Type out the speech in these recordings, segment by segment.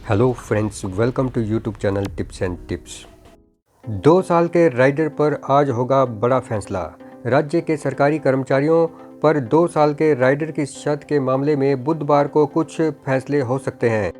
Hello friends, welcome to YouTube channel tips and tips. 2 साल के rider पर आज होगा बड़ा फैसला। राज्य के सरकारी कर्मचारियों पर 2 साल के राइडर की शर्त के मामले में बुधवार को कुछ फैसले हो सकते हैं।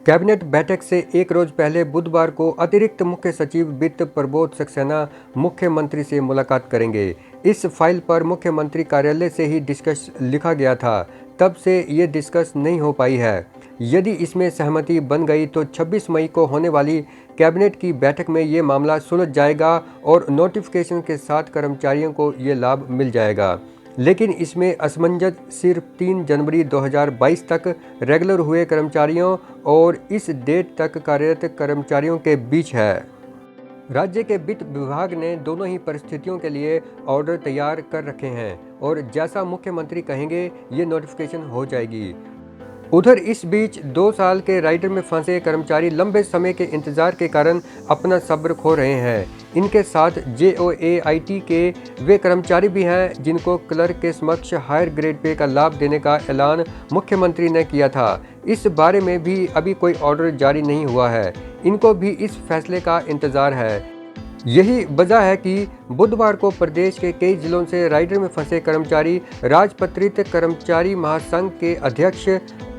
कैबिनेट बैठक से एक रोज पहले बुधवार को अतिरिक्त मुख्य सचिव वित्त प्रबोध सक्सेना मुख्यमंत्री से मुलाकात करेंगे। इस फाइल पर मुख्यमंत्री कार्यालय से ही डिस्कस लिखा गया था, तब से ये डिस्कस नहीं हो पाई है। यदि इसमें सहमति बन गई तो 26 मई को होने वाली कैबिनेट की बैठक में ये मामला सुलझ जाएगा और नोटिफिकेशन के साथ कर्मचारियों को ये लाभ मिल जाएगा। लेकिन इसमें असमंजस सिर्फ 3 जनवरी 2022 तक रेगुलर हुए कर्मचारियों और इस डेट तक कार्यरत कर्मचारियों के बीच है। राज्य के वित्त विभाग ने दोनों ही परिस्थितियों के लिए ऑर्डर तैयार कर रखे हैं और जैसा मुख्यमंत्री कहेंगे ये नोटिफिकेशन हो जाएगी। उधर इस बीच 2 साल के राइडर में फंसे कर्मचारी लंबे समय के इंतजार के कारण अपना सब्र खो रहे हैं। इनके साथ JOAIT के वे कर्मचारी भी हैं जिनको क्लर्क के समक्ष हायर ग्रेड पे का लाभ देने का ऐलान मुख्यमंत्री ने किया था। इस बारे में भी अभी कोई ऑर्डर जारी नहीं हुआ है। इनको भी इस फैसले का इंतजार है। यही वजह है कि बुधवार को प्रदेश के कई जिलों से राइडर में फंसे कर्मचारी राजपत्रित कर्मचारी महासंघ के अध्यक्ष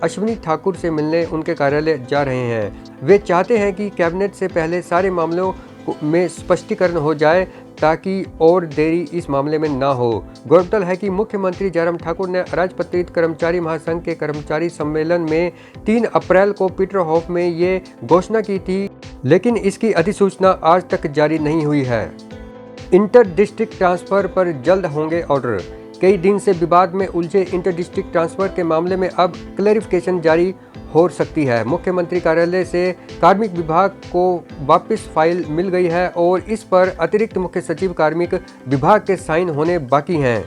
अश्विनी ठाकुर से मिलने उनके कार्यालय जा रहे हैं। वे चाहते हैं कि कैबिनेट से पहले सारे मामलों में स्पष्टीकरण हो जाए ताकि और देरी इस मामले में ना हो। गौरतलब है कि मुख्यमंत्री जयराम ठाकुर ने राजपत्रित कर्मचारी महासंघ के कर्मचारी सम्मेलन में 3 अप्रैल को पीटरहॉफ में ये घोषणा की थी, लेकिन इसकी अधिसूचना आज तक जारी नहीं हुई है। इंटर डिस्ट्रिक्ट ट्रांसफर पर जल्द होंगे ऑर्डर। कई दिन से विवाद में उलझे इंटर डिस्ट्रिक्ट ट्रांसफर के मामले में अब क्लैरिफिकेशन जारी हो सकती है। मुख्यमंत्री कार्यालय से कार्मिक विभाग को वापस फाइल मिल गई है और इस पर अतिरिक्त मुख्य सचिव कार्मिक विभाग के साइन होने बाकी हैं।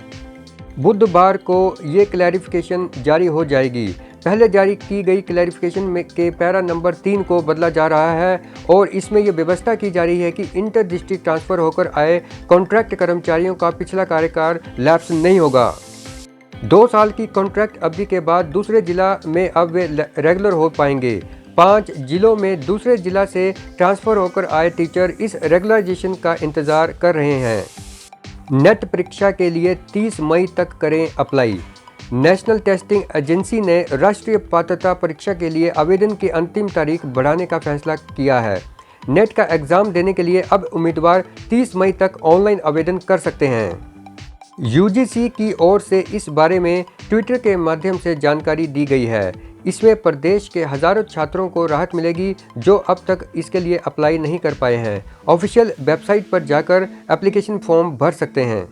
बुधवार को ये क्लैरिफिकेशन जारी हो जाएगी। पहले जारी की गई क्लैरिफिकेशन में के पैरा नंबर 3 को बदला जा रहा है और इसमें यह व्यवस्था की जा रही है कि इंटर डिस्ट्रिक्ट ट्रांसफर होकर आए कॉन्ट्रैक्ट कर्मचारियों का पिछला कार्यकाल लैप्स नहीं होगा। 2 साल की कॉन्ट्रैक्ट अवधि के बाद दूसरे जिला में अब वे रेगुलर हो पाएंगे। 5 जिलों में दूसरे जिला से ट्रांसफर होकर आए टीचर इस रेगुलराइजेशन का इंतजार कर रहे हैं। नेट परीक्षा के लिए 30 मई तक करें अप्लाई। नेशनल टेस्टिंग एजेंसी ने राष्ट्रीय पात्रता परीक्षा के लिए आवेदन की अंतिम तारीख बढ़ाने का फैसला किया है। नेट का एग्ज़ाम देने के लिए अब उम्मीदवार 30 मई तक ऑनलाइन आवेदन कर सकते हैं। UGC की ओर से इस बारे में ट्विटर के माध्यम से जानकारी दी गई है। इसमें प्रदेश के हज़ारों छात्रों को राहत मिलेगी जो अब तक इसके लिए अप्लाई नहीं कर पाए हैं। ऑफिशियल वेबसाइट पर जाकर एप्लीकेशन फॉर्म भर सकते हैं।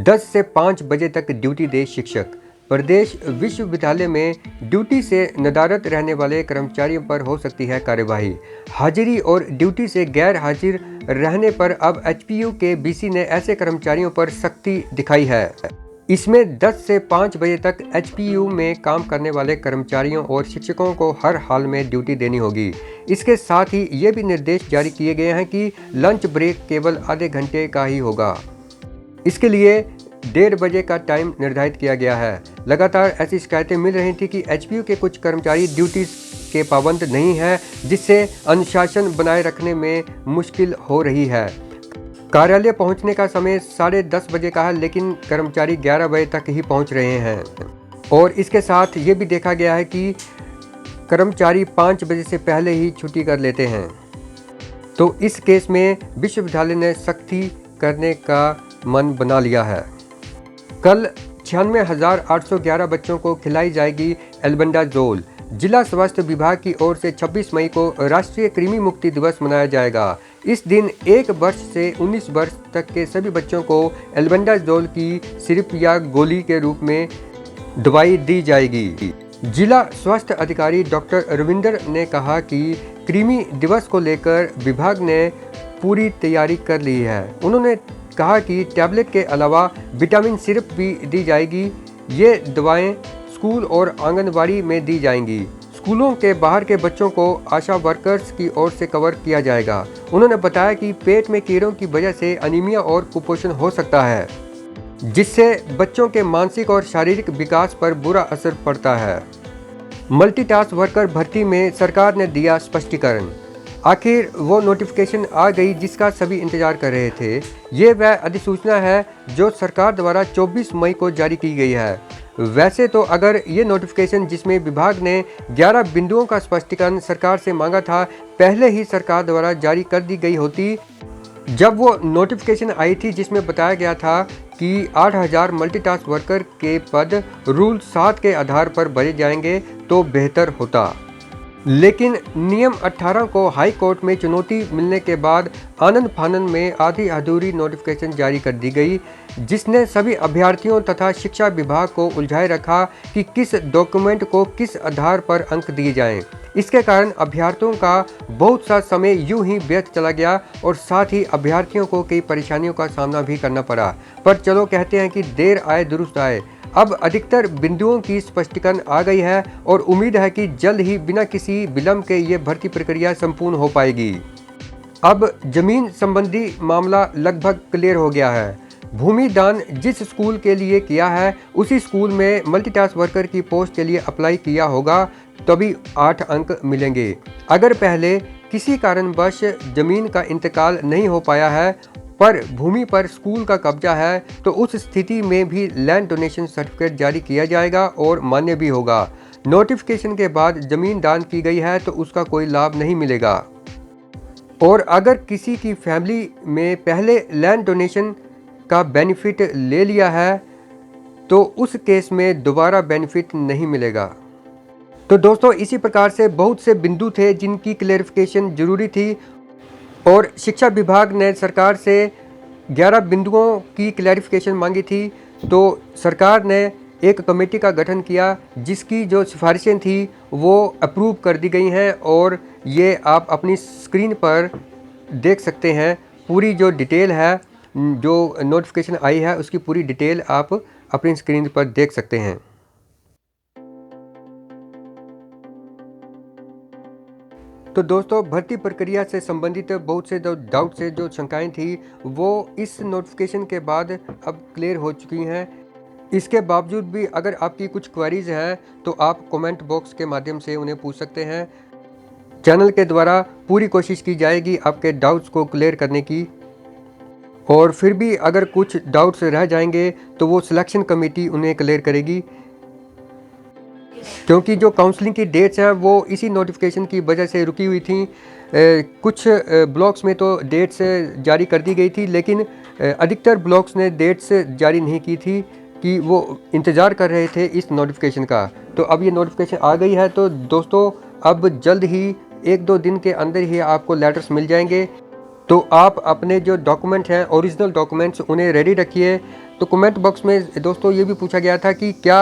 10 से 5 बजे तक ड्यूटी दे शिक्षक। प्रदेश विश्वविद्यालय में ड्यूटी से नदारत रहने वाले कर्मचारियों पर हो सकती है कार्यवाही। हाजिरी और ड्यूटी से गैर हाजिर रहने पर अब HPU के BC ने ऐसे कर्मचारियों पर सख्ती दिखाई है। इसमें 10 से 5 बजे तक HPU में काम करने वाले कर्मचारियों और शिक्षकों को हर हाल में ड्यूटी देनी होगी। इसके साथ ही ये भी निर्देश जारी किए गए हैं कि लंच ब्रेक केवल आधे घंटे का ही होगा। इसके लिए 1:30 बजे का टाइम निर्धारित किया गया है। लगातार ऐसी शिकायतें मिल रही थी कि HPU के कुछ कर्मचारी ड्यूटी के पाबंद नहीं हैं, जिससे अनुशासन बनाए रखने में मुश्किल हो रही है। कार्यालय पहुंचने का समय 10:30 बजे का है, लेकिन कर्मचारी 11 बजे तक ही पहुंच रहे हैं। और इसके साथ ये भी देखा गया है कि कर्मचारी 5 बजे से पहले ही छुट्टी कर लेते हैं। तो इस केस में विश्वविद्यालय ने सख्ती करने का मन बना लिया है। कल 96,811 बच्चों को खिलाई जाएगी एल्बेंडाजोल। जिला स्वास्थ्य विभाग की ओर से 26 मई को राष्ट्रीय कृमि मुक्ति दिवस मनाया जाएगा। इस दिन 1 वर्ष से 19 वर्ष तक के सभी बच्चों को एल्बेंडाजोल की सिरप या गोली के रूप में दवाई दी जाएगी। जिला स्वास्थ्य अधिकारी डॉक्टर रविंदर ने कहा कि कृमि दिवस को लेकर विभाग ने पूरी तैयारी कर ली है। उन्होंने कहा कि टैबलेट के अलावा विटामिन सिरप भी दी जाएगी। ये दवाएं स्कूल और आंगनबाड़ी में दी जाएंगी। स्कूलों के बाहर के बच्चों को आशा वर्कर्स की ओर से कवर किया जाएगा। उन्होंने बताया कि पेट में कीड़ों की वजह से अनीमिया और कुपोषण हो सकता है, जिससे बच्चों के मानसिक और शारीरिक विकास पर बुरा असर पड़ता है। मल्टीटास्क वर्कर भर्ती में सरकार ने दिया स्पष्टीकरण। आखिर वो नोटिफिकेशन आ गई जिसका सभी इंतजार कर रहे थे। ये वह अधिसूचना है जो सरकार द्वारा 24 मई को जारी की गई है। वैसे तो अगर ये नोटिफिकेशन जिसमें विभाग ने 11 बिंदुओं का स्पष्टीकरण सरकार से मांगा था पहले ही सरकार द्वारा जारी कर दी गई होती। जब वो नोटिफिकेशन आई थी जिसमें बताया गया था कि 8000 मल्टीटास्क वर्कर के पद रूल 7 के आधार पर भरे जाएंगे तो बेहतर होता। लेकिन नियम 18 को हाई कोर्ट में चुनौती मिलने के बाद आनन फानन में आधी अधूरी नोटिफिकेशन जारी कर दी गई, जिसने सभी अभ्यर्थियों तथा शिक्षा विभाग को उलझाए रखा कि किस डॉक्यूमेंट को किस आधार पर अंक दिए जाएं। इसके कारण अभ्यर्थियों का बहुत सा समय यूं ही व्यर्थ चला गया और साथ ही अभ्यर्थियों को कई परेशानियों का सामना भी करना पड़ा। पर चलो कहते हैं कि देर आए दुरुस्त आए। अब अधिकतर बिंदुओं की स्पष्टीकरण आ गई है और उम्मीद है कि जल्द ही बिना किसी विलंब के ये भर्ती प्रक्रिया संपूर्ण हो पाएगी। अब जमीन संबंधी मामला लगभग क्लियर हो गया है। भूमि दान जिस स्कूल के लिए किया है उसी स्कूल में मल्टीटास्क वर्कर की पोस्ट के लिए अप्लाई किया होगा तभी 8 अंक मिलेंगे। अगर पहले किसी कारणवश जमीन का इंतकाल नहीं हो पाया है पर भूमि पर स्कूल का कब्जा है तो उस स्थिति में भी लैंड डोनेशन सर्टिफिकेट जारी किया जाएगा और मान्य भी होगा। नोटिफिकेशन के बाद जमीन दान की गई है तो उसका कोई लाभ नहीं मिलेगा। और अगर किसी की फैमिली में पहले लैंड डोनेशन का बेनिफिट ले लिया है तो उस केस में दोबारा बेनिफिट नहीं मिलेगा। तो दोस्तों इसी प्रकार से बहुत से बिंदु थे जिनकी क्लेरिफिकेशन जरूरी थी और शिक्षा विभाग ने सरकार से 11 बिंदुओं की क्लैरिफिकेशन मांगी थी। तो सरकार ने एक कमेटी का गठन किया जिसकी जो सिफारिशें थी वो अप्रूव कर दी गई हैं और ये आप अपनी स्क्रीन पर देख सकते हैं। पूरी जो डिटेल है जो नोटिफिकेशन आई है उसकी पूरी डिटेल आप अपनी स्क्रीन पर देख सकते हैं। तो दोस्तों भर्ती प्रक्रिया से संबंधित बहुत से जो डाउट से जो शंकाएं थी वो इस नोटिफिकेशन के बाद अब क्लियर हो चुकी हैं। इसके बावजूद भी अगर आपकी कुछ क्वेरीज हैं तो आप कमेंट बॉक्स के माध्यम से उन्हें पूछ सकते हैं। चैनल के द्वारा पूरी कोशिश की जाएगी आपके डाउट्स को क्लियर करने की। और फिर भी अगर कुछ डाउट्स रह जाएंगे तो वो सिलेक्शन कमेटी उन्हें क्लियर करेगी, क्योंकि जो काउंसलिंग की डेट्स हैं वो इसी नोटिफिकेशन की वजह से रुकी हुई थी। कुछ ब्लॉक्स में तो डेट्स जारी कर दी गई थी लेकिन अधिकतर ब्लॉक्स ने डेट्स जारी नहीं की थी कि वो इंतज़ार कर रहे थे इस नोटिफिकेशन का। तो अब ये नोटिफिकेशन आ गई है तो दोस्तों अब जल्द ही 1-2 दिन के अंदर ही आपको लेटर्स मिल जाएंगे। तो आप अपने जो डॉक्यूमेंट हैं ओरिजिनल डॉक्यूमेंट्स उन्हें रेडी रखिए। तो कमेंट बॉक्स में दोस्तों ये भी पूछा गया था कि क्या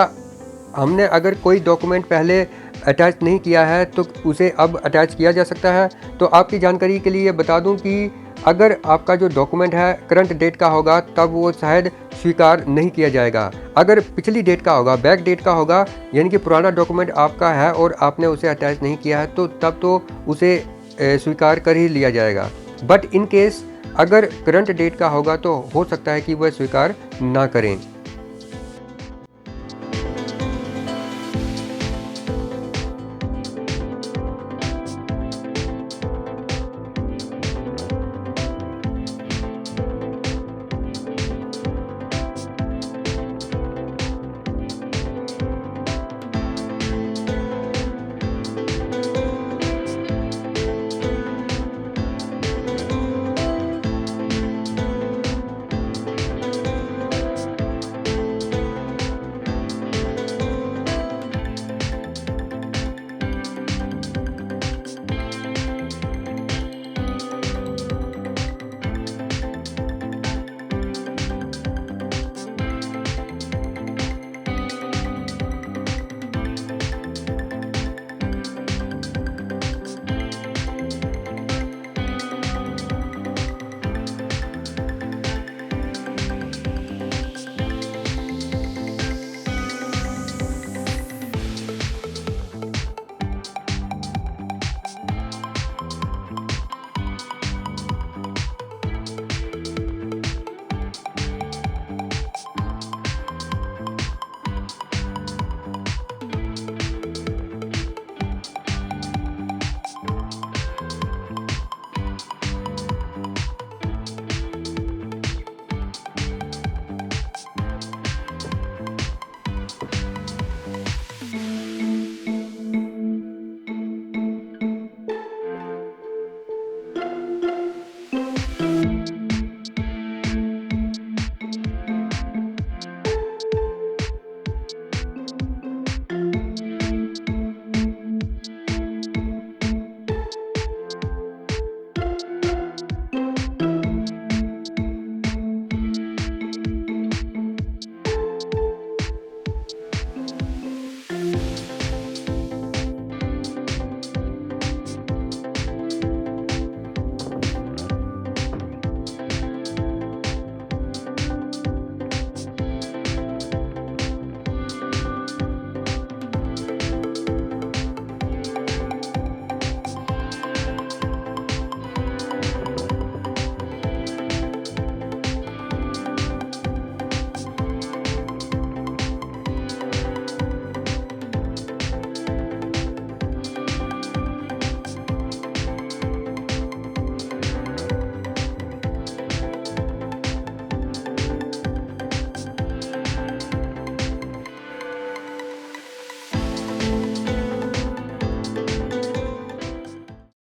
हमने अगर कोई डॉक्यूमेंट पहले अटैच नहीं किया है तो उसे अब अटैच किया जा सकता है। तो आपकी जानकारी के लिए बता दूं कि अगर आपका जो डॉक्यूमेंट है करंट डेट का होगा तब वो शायद स्वीकार नहीं किया जाएगा। अगर पिछली डेट का होगा, बैक डेट का होगा, यानी कि पुराना डॉक्यूमेंट आपका है और आपने उसे अटैच नहीं किया है तो तब तो उसे स्वीकार कर ही लिया जाएगा। बट इन केस अगर करंट डेट का होगा तो हो सकता है कि वह स्वीकार ना करें।